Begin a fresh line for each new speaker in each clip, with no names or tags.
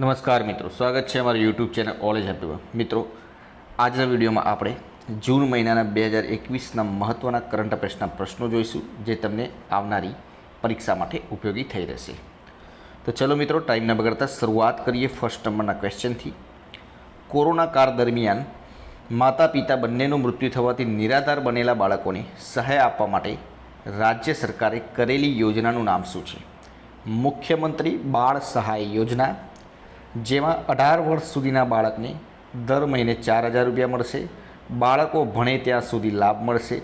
નમસ્કાર મિત્રો, સ્વાગત છે અમારી યુટ્યુબ ચેનલ ઓલેજ હેપીમાં. મિત્રો, આજના વિડીયોમાં આપણે જૂન મહિનાના 2021ના મહત્ત્વના કરંટ અફેર્સના પ્રશ્નો જોઈશું, જે તમને આવનારી પરીક્ષા માટે ઉપયોગી થઈ રહેશે. તો ચલો મિત્રો, ટાઈમ ન બગાડતા શરૂઆત કરીએ ફર્સ્ટ નંબરના ક્વેશ્ચનથી. કોરોના કાળ દરમિયાન માતા પિતા બંનેનું મૃત્યુ થવાથી નિરાધાર બનેલા બાળકોને સહાય આપવા માટે રાજ્ય સરકારે કરેલી યોજનાનું નામ શું છે? મુખ્યમંત્રી બાળ સહાય યોજના, જેમાં 18 વર્ષ સુધીના બાળકને દર મહિને 4,000 રૂપિયા મળશે. બાળકો ભણે ત્યાં સુધી લાભ મળશે.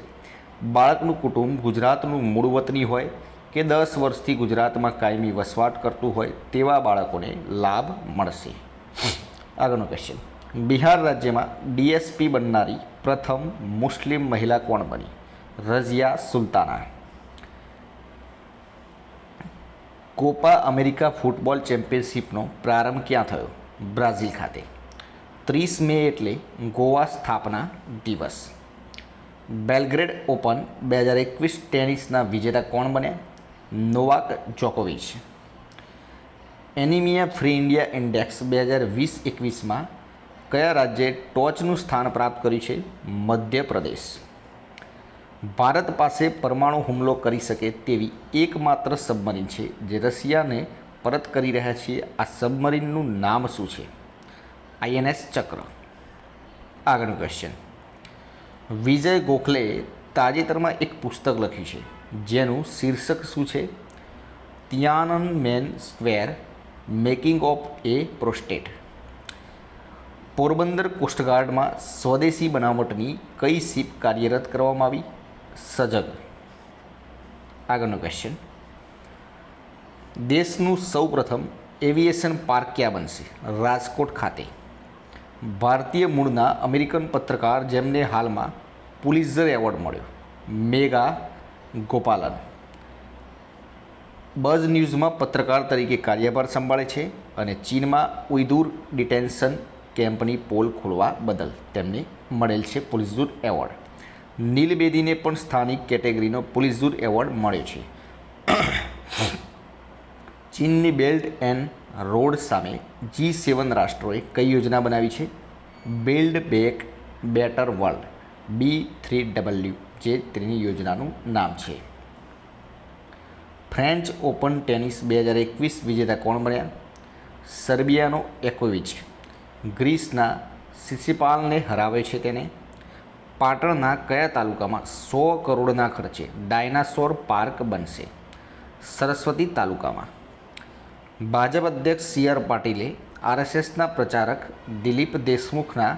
બાળકનું કુટુંબ ગુજરાતનું મૂળ વતની હોય કે 10 વર્ષથી ગુજરાતમાં કાયમી વસવાટ કરતું હોય તેવા બાળકોને લાભ મળશે. આગળનો ક્વેશ્ચન. બિહાર રાજ્યમાં ડીએસપી બનનારી પ્રથમ મુસ્લિમ મહિલા કોણ બની? રઝિયા સુલ્તાના. કોપા અમેરિકા ફૂટબોલ ચેમ્પિયનશિપનો પ્રારંભ ક્યાં થયો? બ્રાઝિલ ખાતે. 30 મે એટલે ગોવા સ્થાપના દિવસ. બેલગ્રેડ ઓપન 2021 ટેનિસના વિજેતા કોણ બન્યા? નોવાક જોકોવિચ. એનિમિયા ફ્રી ઇન્ડિયા ઇન્ડેક્સ 2020-21માં કયા રાજ્યે ટોચનું સ્થાન પ્રાપ્ત કર્યું છે? મધ્યપ્રદેશ. ભારત પાસે પરમાણુ હુમલો કરી શકે તેવી એકમાત્ર સબમરીન છે જે રશિયાને પરત કરી રહ્યા છીએ. આ સબમરીનનું નામ શું છે? INS ચક્ર. આગળનું ક્વેશ્ચન. વિજય ગોખલેએ તાજેતરમાં એક પુસ્તક લખ્યું છે જેનું શીર્ષક શું છે? Tiananmen square, making of a protest. Porbandar કોસ્ટગાર્ડમાં સ્વદેશી બનાવટની કઈ શિપ કાર્યરત કરવામાં આવી? સજગ. આગળનો ક્વેશ્ચન. દેશનું સૌપ્રથમ એવિએશન પાર્ક ક્યાં બનશે? રાજકોટ ખાતે. ભારતીય મૂળના અમેરિકન પત્રકાર જેમને હાલમાં પુલિત્ઝર એવોર્ડ મળ્યો, મેગા ગોપાલન. બઝ ન્યૂઝમાં પત્રકાર તરીકે કાર્યભાર સંભાળે છે અને ચીનમાં ઉઈધુર ડિટેન્શન કેમ્પની પોલ ખોલવા બદલ તેમને મળેલ છે પુલિત્ઝર એવોર્ડ. નીલ બેદીને પણ સ્થાનિક કેટેગરીનો પુલિત્ઝર એવોર્ડ મળ્યો છે. ચીનની બેલ્ટ એન્ડ રોડ સામે G7 રાષ્ટ્રોએ કઈ યોજના બનાવી છે? Build back better world, B3W, જે તેની યોજનાનું નામ છે. ફ્રેન્ચ ઓપન ટેનિસ 2021 વિજેતા કોણ બન્યા? સર્બિયાનો એકોવિચ. ગ્રીસના સિસિપાલને હરાવે છે તેને. પાટણના કયા તાલુકામાં 100 કરોડના ખર્ચે ડાયનાસોર પાર્ક બનશે? સરસ્વતી તાલુકામાં. ભાજપ અધ્યક્ષ CR પાટીલે RSSના પ્રચારક દિલીપ દેશમુખના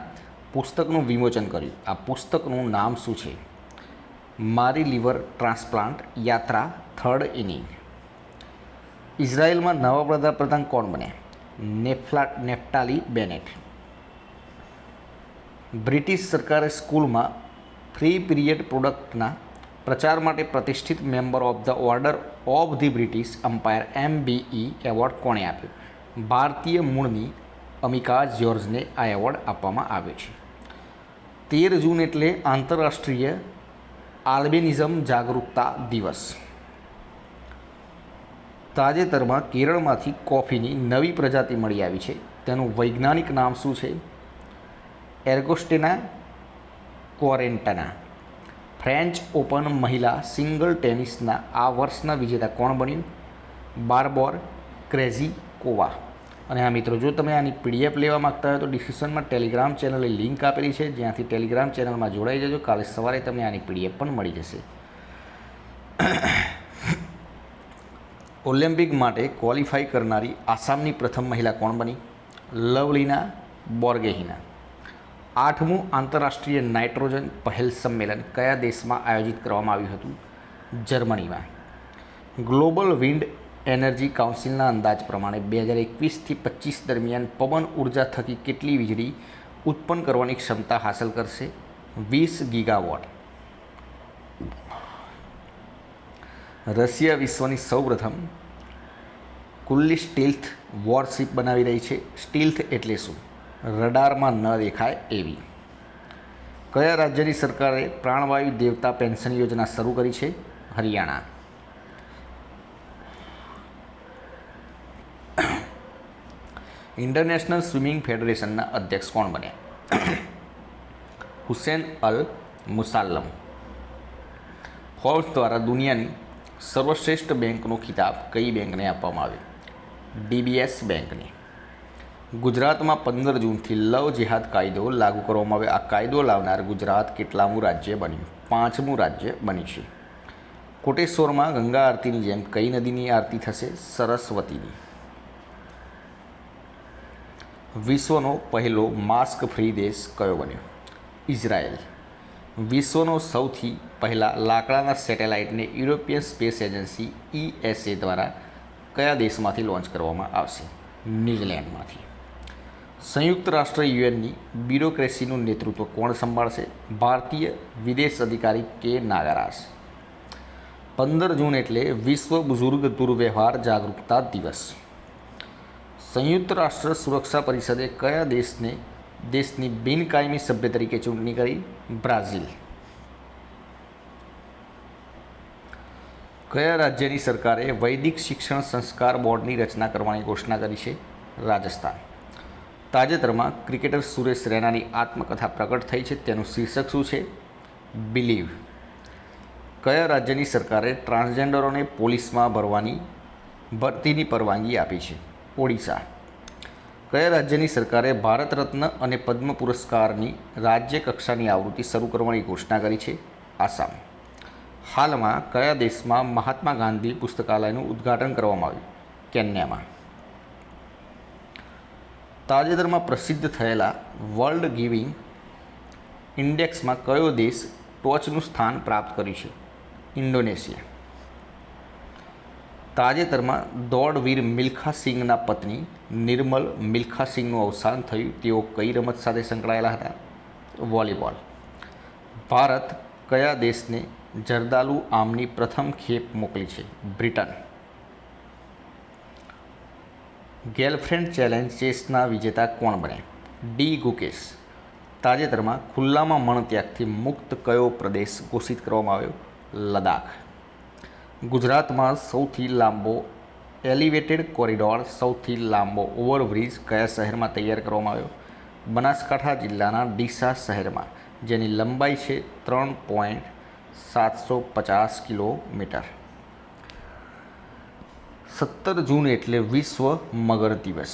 પુસ્તકનું વિમોચન કર્યું. આ પુસ્તકનું નામ શું છે? મારી લીવર ટ્રાન્સપ્લાન્ટ યાત્રા થર્ડ ઇનિંગ. ઇઝરાયલમાં નવા વડાપ્રધાન કોણ બન્યા? નેફ્ટાલી બેનેટ. બ્રિટિશ સરકારે સ્કૂલમાં ફ્રી પીરિયડ પ્રોડક્ટના પ્રચાર માટે પ્રતિષ્ઠિત member of the order of the British empire MBE award કોણે આપ્યો? ભારતીય મૂળની અમિકા જ્યોર્જને આ એવોર્ડ આપવામાં આવ્યો છે. 13 જૂન એટલે આંતરરાષ્ટ્રીય આલ્બિનિઝમ જાગૃતતા દિવસ. તાજેતરમાં કેરળમાંથી કોફીની નવી પ્રજાતિ મળી આવી છે. તેનું વૈજ્ઞાનિક નામ શું છે? એર્ગોસ્ટેના ક્વોરેન્ટાના. ફ્રેન્ચ ઓપન મહિલા સિંગલ ટેનિસના આ વર્ષના વિજેતા કોણ બન્યું? બાર્બોર ક્રેઝિકોવા. અને હા મિત્રો, જો તમે આની PDF લેવા માગતા હોય તો ડિસ્ક્રિપ્શનમાં ટેલિગ્રામ ચેનલની લિંક આપેલી છે, જ્યાંથી ટેલિગ્રામ ચેનલમાં જોડાઈ જજો. કાલે સવારે તમને આની PDF પણ મળી જશે. ઓલિમ્પિક માટે ક્વોલિફાય કરનારી આસામની પ્રથમ મહિલા કોણ બની? લવલીના બોર્ગેહિના. 8મું આંતરરાષ્ટ્રીય નાઇટ્રોજન પહેલ સંમેલન કયા દેશમાં આયોજિત કરવામાં આવ્યું હતું? જર્મનીમાં. ગ્લોબલ વિન્ડ એનર્જી કાઉન્સિલના અંદાજ પ્રમાણે 2021થી 25 દરમિયાન પવન ઉર્જા થકી કેટલી વીજળી ઉત્પન્ન કરવાની ક્ષમતા હાંસલ કરશે? 20 ગીગાવોટ. રશિયા વિશ્વની સૌપ્રથમ ખુલ્લી સ્ટીલ્થ વોરશિપ બનાવી રહી છે. સ્ટીલ્થ એટલે શું? રડારમાં ન દેખાય એવી. કયા રાજ્યની સરકારે પ્રાણવાયુ દેવતા પેન્શન યોજના શરૂ કરી છે? હરિયાણા. ઇન્ટરનેશનલ સ્વિમિંગ ફેડરેશનના અધ્યક્ષ કોણ બન્યા? હુસેન અલ મુસાલ્લમ. ફોર્બ્સ દ્વારા દુનિયાની સર્વશ્રેષ્ઠ બેંકનો ખિતાબ કઈ બેંકને આપવામાં આવ્યો? DBS બેંકને. ગુજરાતમાં 15 જૂનથી લવ જેહાદ કાયદો લાગુ કરવામાં આવ્યો. આ કાયદો લાવનાર ગુજરાત કેટલામું રાજ્ય બન્યું? 5મું રાજ્ય બન્યું છે. કોટેશ્વરમાં ગંગા આરતીની જેમ કઈ નદીની આરતી થશે? સરસ્વતીની. વિશ્વનો પહેલો માસ્ક ફ્રી દેશ કયો બન્યો? ઇઝરાયલ. વિશ્વનો સૌથી પહેલા લાકડાના સેટેલાઇટને યુરોપિયન સ્પેસ એજન્સી ESA દ્વારા કયા દેશમાંથી લોન્ચ કરવામાં આવશે? ન્યૂઝીલેન્ડમાંથી. સંયુક્ત રાષ્ટ્ર યુએનની બ્યુરોક્રેસીનું નેતૃત્વ કોણ સંભાળશે? ભારતીય વિદેશ અધિકારી કે નાગરાજ. 15 જૂન એટલે વિશ્વ બુઝુર્ગ દુર્વ્યવહાર જાગૃતતા દિવસ. સંયુક્ત રાષ્ટ્ર સુરક્ષા પરિષદે કયા દેશની બિનકાયમી સભ્ય તરીકે ચૂંટણી કરી? બ્રાઝિલ. કયા રાજ્યની સરકારે વૈદિક શિક્ષણ સંસ્કાર બોર્ડની રચના કરવાની ઘોષણા કરી છે? રાજસ્થાન. તાજેતરમાં ક્રિકેટર સુરેશ રૈનાની આત્મકથા પ્રગટ થઈ છે, તેનું શીર્ષક શું છે? બિલીવ. કયા રાજ્યની સરકારે ટ્રાન્સજેન્ડરોને પોલીસમાં ભરતીની પરવાનગી આપી છે? ઓડિશા. કયા રાજ્યની સરકારે ભારત રત્ન અને પદ્મ પુરસ્કારની રાજ્ય કક્ષાની આવૃત્તિ શરૂ કરવાની ઘોષણા કરી છે? આસામ. હાલમાં કયા દેશમાં મહાત્મા ગાંધી પુસ્તકાલયનું ઉદ્ઘાટન કરવામાં આવ્યું? કેન્યામાં. તાજેતરમાં પ્રસિદ્ધ થયેલા વર્લ્ડ ગિવિંગ ઇન્ડેક્સમાં કયો દેશ ટોચનું સ્થાન પ્રાપ્ત કર્યું છે? ઇન્ડોનેશિયા. તાજેતરમાં દોડવીર મિલ્ખા સિંઘના પત્ની નિર્મલ મિલ્ખા સિંઘનું અવસાન થયું. તેઓ કઈ રમત સાથે સંકળાયેલા હતા? વોલીબોલ. ભારત કયા દેશને જરદાલુ આમની પ્રથમ ખેપ મોકલી છે? બ્રિટન. ગર્લફ્રેન્ડ ચેલેન્જ ચેસના વિજેતા કોણ બન્યા? ડી ગુકેશ. તાજેતરમાં ખુલ્લામાં મળત્યાગથી મુક્ત કયો પ્રદેશ ઘોષિત કરવામાં આવ્યો? લદ્દાખ. ગુજરાતમાં સૌથી લાંબો એલિવેટેડ કોરિડોર, સૌથી લાંબો ઓવરબ્રિજ કયા શહેરમાં તૈયાર કરવામાં આવ્યો? બનાસકાંઠા જિલ્લાના ડીસા શહેરમાં, જેની લંબાઈ છે 3.750 કિલોમીટર. 17 જૂન એટલે વિશ્વ મગર દિવસ.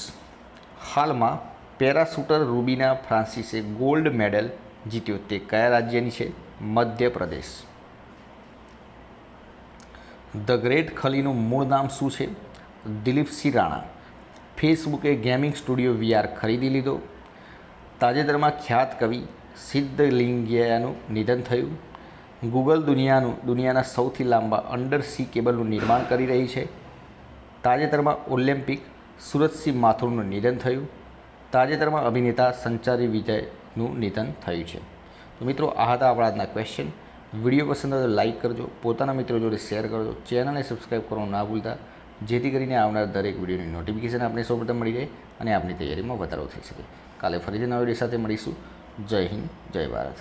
હાલમાં પેરાશૂટર રૂબીના ફ્રાન્સિસે ગોલ્ડ મેડલ જીત્યો, તે કયા રાજ્યની છે? મધ્યપ્રદેશ. ધ ગ્રેટ ખલીનું મૂળ નામ શું છે? દિલીપસિંહ રાણા. ફેસબુકે ગેમિંગ સ્ટુડિયો VR ખરીદી લીધો. તાજેતરમાં ખ્યાત કવિ સિદ્ધલિંગૈયાનું નિધન થયું. ગૂગલ દુનિયાના સૌથી લાંબા અંડર સી કેબલનું નિર્માણ કરી રહી છે. તાજેતરમાં ઓલિમ્પિક સુરજસિંહ માથુરનું નિધન થયું. તાજેતરમાં અભિનેતા સંચારી વિજયનું નિધન થયું છે. તો મિત્રો, આ હતા આપણા આજના ક્વેશ્ચન. વિડીયો પસંદ આવે તો લાઇક કરજો, પોતાના મિત્રો જોડે શેર કરજો, ચેનલને સબસ્ક્રાઈબ કરવાનું ના ભૂલતા, જેથી કરીને આવનાર દરેક વિડીયોની નોટિફિકેશન આપને સૌપ્રથમ મળી રહે અને આપની તૈયારીમાં વધારો થઈ શકે. કાલે ફરીથી નવા વિડીયો સાથે મળીશું. જય હિન્દ, જય ભારત.